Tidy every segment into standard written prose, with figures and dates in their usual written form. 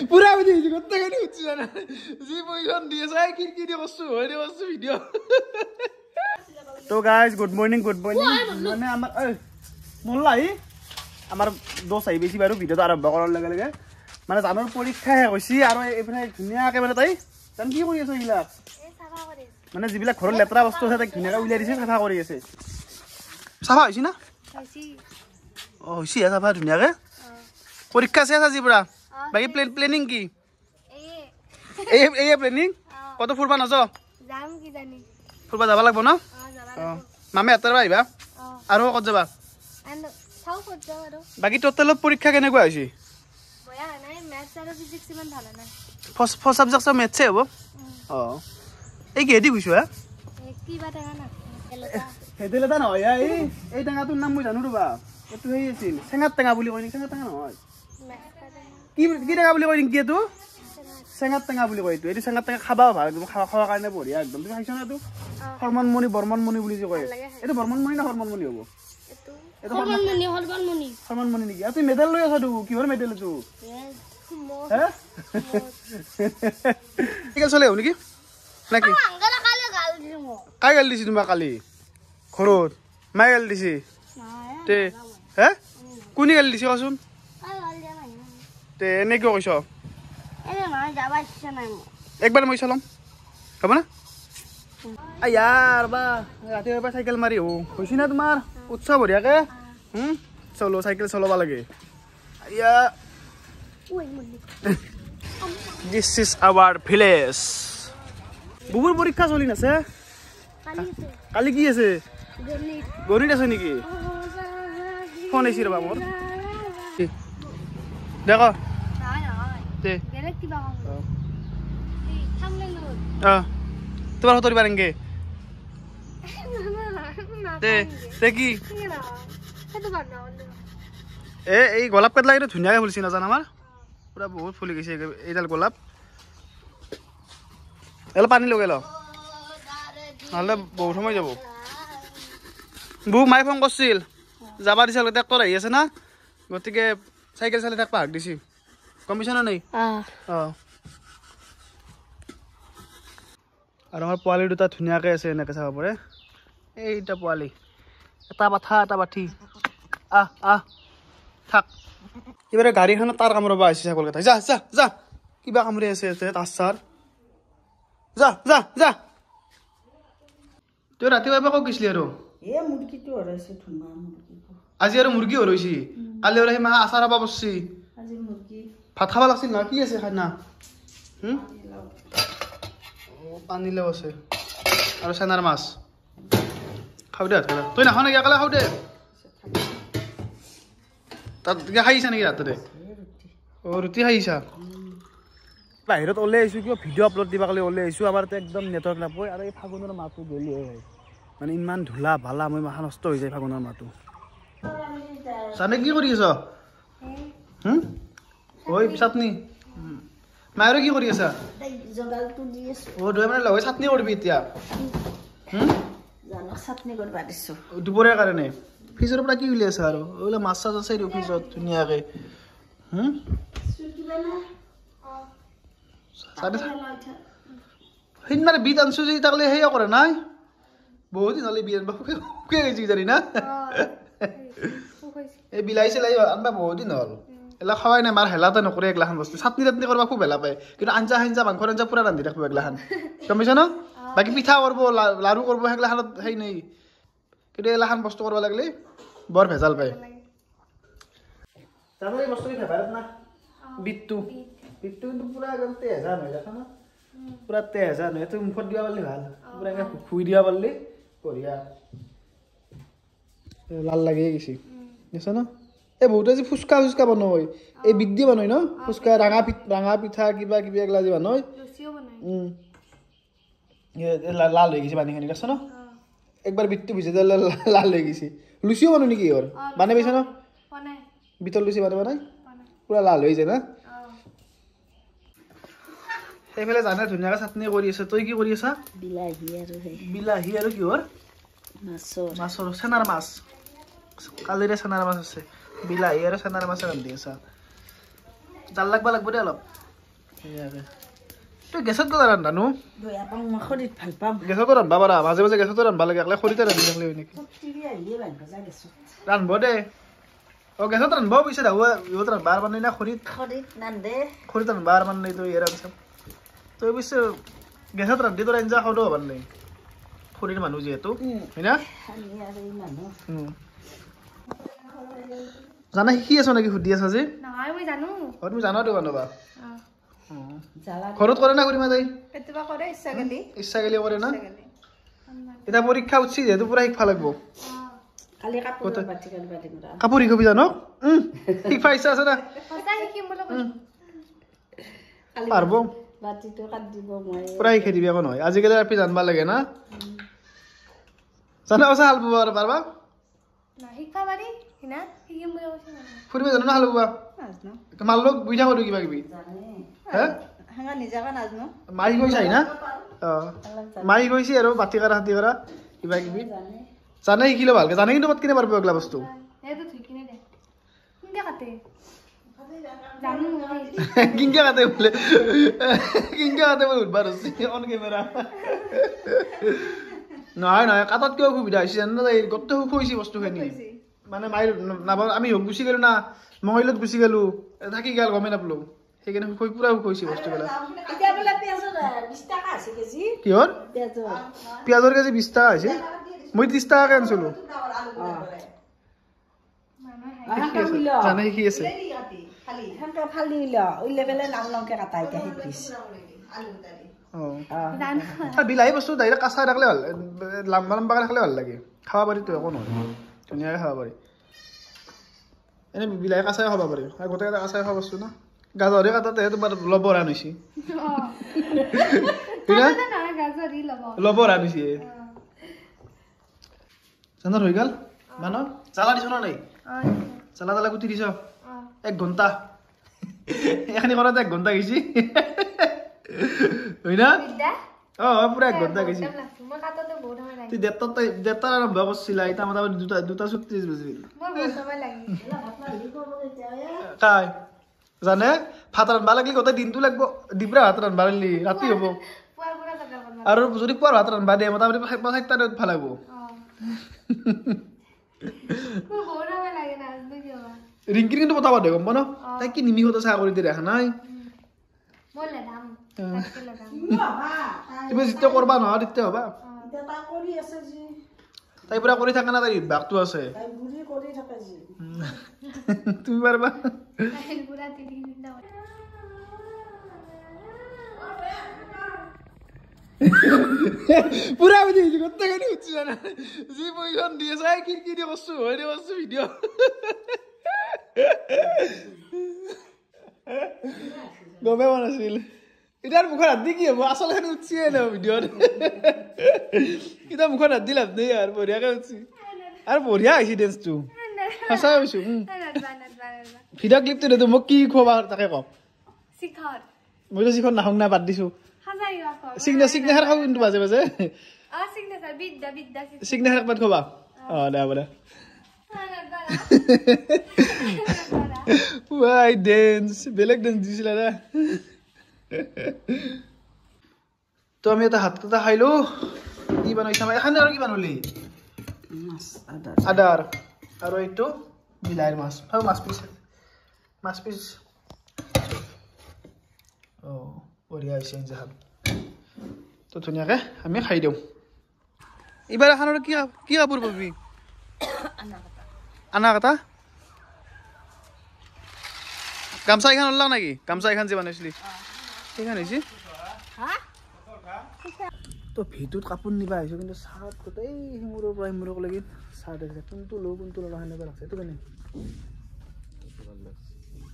পুৰা বুজি গৈছে গোটেইখিনি উঠছি জানা যি পইখন দি আছে খিৰিকি দি কৰছো হয় দে কৰছো ভিডিঅ' তো গাইজ গুড মৰ্নিং মানে আমাৰ মোল্লাই আমাৰ দোষ আহি বেছি বাৰু ভিডিঅ'টো আৰম্ভ কৰাৰ লগে লগে মানে জানৰ পৰীক্ষা শেষ হৈছে আৰু এইফালে ধুনীয়াকৈ মানে তাই জান কি কৰি আছে এইবিলাক মানে যিবিলাক ঘৰৰ লেতেৰা বস্তু আছে তাক ধুনীয়াকৈ উলিয়াই দিছে চাফা কৰি আছে চাফা হৈছে না অঁ হৈছে চাফা ধুনীয়াকৈ পৰীক্ষা শেষ আজিৰ পৰা বাকী প্লেনিং কি এই প্লেনিং ক'তো ফুৰিব নাযাওঁ ফুৰিব যাব লাগিব ন অঁ মামে হাতৰ পৰা আহিবা আৰু ক'ত যাবা বাকী টোটেলত পৰীক্ষা কেনেকুৱা হৈছে ফাৰ্ষ্ট ছাবজেক্ট মেথছে হ'ব অঁ এই কিহেদি গৈছো হা ভেদাইলতা নহয় এই টেঙাটোৰ নাম মই জানো ৰ'বা এইটো সেই আছিল চেঙাৰ টেঙা বুলি কয় নেকি চেঙাৰ টেঙা নহয় কি টেঙা বুলি কয় নেকি এইটো চেঙাৰ টেঙা বুলি কয় এইটো চেঙাৰ টেঙা খাবাও ভাল একদম খোৱাৰ কাৰণে বঢ়িয়া একদম তুমি খাইছা না এইটো বৰ্মনমণি বুলি যে কয় এইটো বৰ্মনমণি না হৰমনমণি হ'ব হৰমনমণি নেকি তুমি মেডেল লৈ আছা কিহৰ মেডেল এইটো ঠিক আছে চলে আহো নেকি নাকি কাই গালি দিছি তোমাক কালি ঘৰত মায়ে গালি দিছি তে হে কোনে গালি দিছে কচোন তে এনে কিয় কৈছ একবাৰ মই চালাম হ'ব না यार बा रातिपुৱা চাইকেল মাৰি হৈছে না তোমাৰ উৎসাহ বঢ়িয়াকে চলো চাইকেল চলাব লাগে আয়া দিস ইজ আৱাৰ ভিলেজ বুবুৰ পৰীক্ষা চলি আছে কালি কি আছে গণিত আছে নেকি ফোন আহিছে ৰবা মোৰ দেখো দে তোমাৰ হতো পাৰেঙ্গে কি এই গোলাপ কাটলা কিন্তু ধুনীয়াকে ফুলিছে নাজান আমাৰ পুৰা বহুত ফুলি গৈছে এইডাল গোলাপ এল পানী লগাই ল নহ'লে বহুত সময় যাব বুক মায়ে ফোন কৰিছিল যাবা দিছিল ট্ৰেক্টৰ আহি আছে না গতিকে চাইকেল চালি থাকবা হাক দিছি গম পাইছা না নাই অঁ আৰু আমাৰ পোৱালি দুটা ধুনীয়াকৈ আছে এনেকৈ চাব পাৰে এইটা পোৱালি এটা পাঠা এটা পাঠি থাক এইবাৰে গাড়ীখনত তাৰ কামৰবা আহিছে ছাগলকেইটা যা যা যা কিবা কামৰি আছে তাৰ চাৰ যা যা যা তই ৰাতিপুৱা ক'ত গৈছিলি আৰু আজি আৰু মুৰ্গী হৰৈছি কালি আৰু সেই মাহ আচাৰ খাব পাৰিছি ভাত খাব লাগিছিল নহয় কি আছে খানা পানীলাও আছে আৰু চেনাৰ মাছ খাওঁ দে তই নাখাৱ নেকি একেলগে খাওঁ দে তাত খাইছা নেকি ৰাতিতে অঁ ৰুটি খাইছা বাহিৰত ওলাই আহিছোঁ কিবা ভিডিঅ' আপলোড দিবা কালি ওলাই আহিছোঁ আমাৰ একদম নেটৱৰ্ক নাপায় আৰু এই ফাগুনৰ মাহটো গ'লি হয় মানে ইমান ধূলা ভালা মই মাথা নষ্ট হৈ যায় ফাগুনৰ মাহটো জানে কি কৰি আছ ঐ চাটনি মায়েৰো কি কৰি আছা অঁ দুই মানে লগাই চাটনি কৰিবি এতিয়া দুপৰীয়াৰ কাৰণে ফ্ৰিজৰ পৰা কি উলিয়াই আছা আৰু এইবিলাক মাছ চাছ আছে ফ্ৰিজত ধুনীয়াকৈ সেইদিনা বিট আনছো যে তাকলে সেয়া কৰে নাই বহুত দিন হ'লে বিট আনবা শুকাই গৈছে কিজানি না এই বিলাহী চিলাহী আনবা বহুত দিন হ'ল এলা খাৱাই নাই মাৰ হেলাতে নকৰে এগলাখান বস্তু চাটনি টাটনি কৰিব খুব হেলা পায় কিন্তু আঞ্জা মাংসৰ আঞ্জা পুৰা ৰান্ধি ৰাখিব এগলাখান গম পাইছা ন বাকী পিঠা কৰিব লাৰু কৰিব সেইগলাখানত সেই নাই কিন্তু এগলাখান বস্তু কৰিব লাগিলে বৰ ভেজাল পায় তাৰমানে এই বস্তুটো ফেভাৰেট না বিটটো কিন্তু পুৰা একদম তেজা নহয় দেখা না পুৰা তেজা নহয় তুমি মুখত দিব পাৰিলে ভাল পুৰা এনেকৈ শুই দিব পাৰিলে বঢ়িয়া লাল লাগি গৈছে দেখিছা ন এই বহুতে যে ফুচকা বনায় এই বিট দি বনায় ন ফুচকা ৰাঙা পিঠা কিবা কিবি এগলা যে বনায় লাল হৈ গৈছে পানীখিনি দেখিছা ন একবাৰ বিটটো ভিজাই দিলে লাল হৈ গৈছে লুচিও বনায় নেকি ইহঁৰ বানাই পাইছা ন বিটৰ লুচি বনাই পুৰা লাল হৈ যায় না সেইফালে জানে ধুনীয়াকৈ চাটনি কৰি আছে তই কি কৰি আছা বিলাহী আৰু কিহৰ মাছৰ চেনাৰ মাছ কালিৰে চেনাৰ মাছ আছে বিলাহী আৰু চেনাৰ মাছ ৰান্ধি আছা জাল লাগবা লাগব দে অলপ তুই গেছত গ'লা ৰান্ধানো গেছত ৰান্ধবা পাৰা মাজে মাজে গেছত ৰান্ধবা লাগে একলাই খৰিতে ৰান্ধি থাকিলে হয় নেকি ৰান্ধব দে অ গেছত ৰান্ধব পিছে দাও ইহঁত ৰান্ধবাৰ মানে না খৰিত ৰান্ধবাৰ মানে তই ইয়াৰ পিছত তই পিছে গেছত ৰান্ধি তোৰ আঞ্জা খাওঁতো হবাৰ নাই খৰিৰ মানুহ যিহেতু হয় না জানা শিকি আছ নেকি সুধি আছা যে তুমি জানা তো বানবা ঘৰত কৰে না কৰিমা যাই ইচ্ছা গেলি কৰে না এতিয়া পৰীক্ষা উঠছি যিহেতু পুৰা শিকবা লাগব কাপোৰ শিকবি জানো শিকবা ইচ্ছা আছে না পাৰব পুৰা শিকাই দিবি একো নহয় আজিকালি আপি জানবা লাগে না জানা আছে হাল বাব পাৰবা ফুৰিব জানো না হাল বাবা তোমাৰ লগ বুঝা কৰো কিবা কিবি মাই গৈছাই না মাই গৈছি আৰু বাতি কৰা হাতি কৰা কিবা কিবি জানে শিকিলে ভালকে জানে কিন্তু ক'ত কিনে পাৰব এগলা বস্তু কিংকে কাটে বোলে উঠবাৰ হৈছে অন কেমেৰা নহয় নহয় কাটাত কিয় অসুবিধা হৈছে জানো গোটেই সুখ হৈছে বস্তুখিনি মানে মাই আমি গুচি গেলো না মঙলত গুচি গেলো থাকি গেল গমে নাপলো সেইকাৰণে পুৰা সুখ হৈছে বস্তুবিলাক কিহৰ পিঁয়াজৰ কেজি 20 টকা হৈছে মই 30 টকাকে আনিছিলো জানে শিকি আছে বিলাহী বস্তু ডাইৰেক্ট কাঁচা ৰাখলে ভাল লাম্বা লাম্বাকে ৰাখলে ভাল লাগে খাব পাৰি তো একো নহয় ধুনীয়াকে খাব পাৰি এনে বিলাহী কাঁচাই খাব পাৰি গোটেইকেইটা কাঁচাই খাব বস্তু না গাজৰে কাটাতে তোমাৰ লবৰ আনিছি লবৰ আনিছি চান্দৰ হৈ গ'ল মানৱ জ্বালা দিছ না নাই জ্বালা জ্বালা গুটি দিছ 1 ঘণ্টা এখানি কৰাতে 1 ঘণ্টা গেছি হয় না পুৰা 1 ঘণ্টা গেছি তুই দেড়টা আৰম্ভ কৰিছিলা এতিয়া মোটামুটি দুটা 36 বাজিল কাই জানে ভাত ৰান্ধবা লাগলি গোটেই দিনটো লাগব দিবৰা ভাত ৰান্ধবা লাগলি ৰাতি হ'ব আৰু যদি পুৱাৰ ভাত ৰান্ধবা দে মোটামুটি 7টা ভাল লাগব ৰিংকিৰ কিন্তু পতাব দে গম পা ন তাই কি নিমিষতে চাহ কৰি দি দেখা নাই তুমি যেতিয়া কৰবা নহয় তেতিয়া হবা তাই পুৰা কৰি থাকা না তাই বাঘটো আছে তুমি পাৰবা পুৰা বুঝি গেছি গোটেই গাড়ি উঠছি জানা যি পইখন দিয়ে চাই খিড়কি দিয়ে করছো হয়নি করছো ভিডিও গমে মন আছিল এটার মুখের হাত দি কি হব আসলে খানি উঠছি না ভিডিওত এটা মুখের হাত দিলাম নেই আর বঢ়িয়াকে উঠছি আর বঢ়িয়া হয়েছি ডেন্সটো সঁচা হয়েছো ভিডিও ক্লিপটো দে মোক কি খোৱা তাকে ক মই তো শিখৰ নাহং না বাদ দিছো সিগনেচাৰ খাওঁ কিন্তু বাজে বাজে সিগনেচাৰ একবাৰ খোৱা দে হ'ব দে Why dance? বেলেগ ডান্স দিছিলা না তো আমি এটা হাত এটা খাইলো কি বানাইছা এখানে আৰু কি বানলি আদাৰ আৰু এইটো বিলাহীৰ মাছ আৰু মাছ পিস বঢ়িয়া হৈছে জাহাব তো ধুনীয়াকে আমি খাই দিওঁ এইবাৰ এখানৰ কি কাপোৰ পাবি আনা কাটা গামছা এখন ওলাও নাকি গামছা এখন যে বানাইছিলি সেইখন হৈছে তো ভিতৰত কাপোৰ নিবা আহিছো কিন্তু চাৰ্ট গোটেই শিমুৰৰ পৰা শিমুৰলৈকে চাৰ্ট আছে কোনটো লো সেনেকুৱা লাগছে এইটো কেনে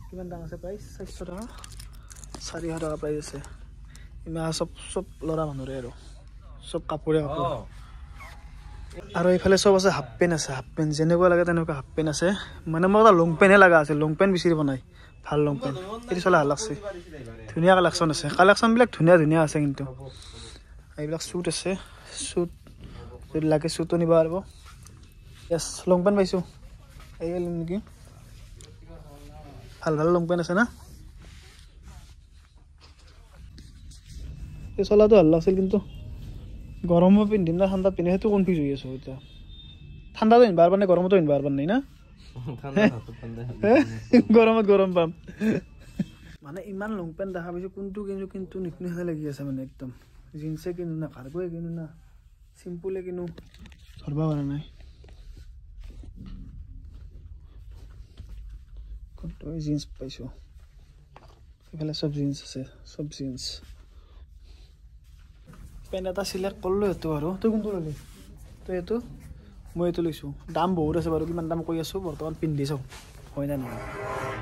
কিমান দাম আছে প্ৰাইচ 400 টকা 400 টকা প্ৰাইচ আছে ইমান চব ল'ৰা মানুহৰে আৰু চব কাপোৰে কাপোৰ আৰু এইফালে চব আছে হাফ পেণ্ট আছে হাফ পেণ্ট যেনেকুৱা লাগে তেনেকুৱা হাফ পেণ্ট আছে মানে মোক এটা লং পেণ্টহে লগা আছে লং পেণ্ট বিচাৰি বনাই ভাল লং পেণ্ট এইটো চলা ভাল লাগছে ধুনীয়া কালেকশ্যন আছে কালেকশ্যনবিলাক ধুনীয়া আছে কিন্তু এইবিলাক শ্বুট আছে শ্বুট যদি লাগে শ্বুটো নিব পাৰিব য়েছ লং পেণ্ট পাইছোঁ এই নেকি ভাল লং পেণ্ট আছে না এই চলাটো ভাল লাগছিল কিন্তু গৰমত পিন্ধিম না ঠাণ্ডাত পিন্ধি সেইটো কনফিউজ হৈ আছোঁ এতিয়া ঠাণ্ডাটো পিন্ধিব পাৰবা নে গৰমতো পিন্ধিব পাৰবা নাই না গৰমত গৰম পাম মানে ইমান লং পেণ্ট দেখা পাইছোঁ কোনটো কিনো কিন্তু নিকিনাহে লাগি আছে মানে একদম জিন্সে কিনো না কাৰ্গোৱে কিনো না চিম্পুলে কিনো ধৰবা পৰা নাই কোনটো জিন্স পাইছোঁ এইফালে চব জিন্স আছে চব জিন্স পেণ্ট এটা চিলেক্ট কৰিলোঁ এইটো আৰু তই কোনটো ল'লি তই এইটো মই এইটো লৈছোঁ দাম বহুত আছে বাৰু কিমান দাম কৈ আছোঁ বৰ্তমান পিন্ধি চাওঁ হয় না নহয়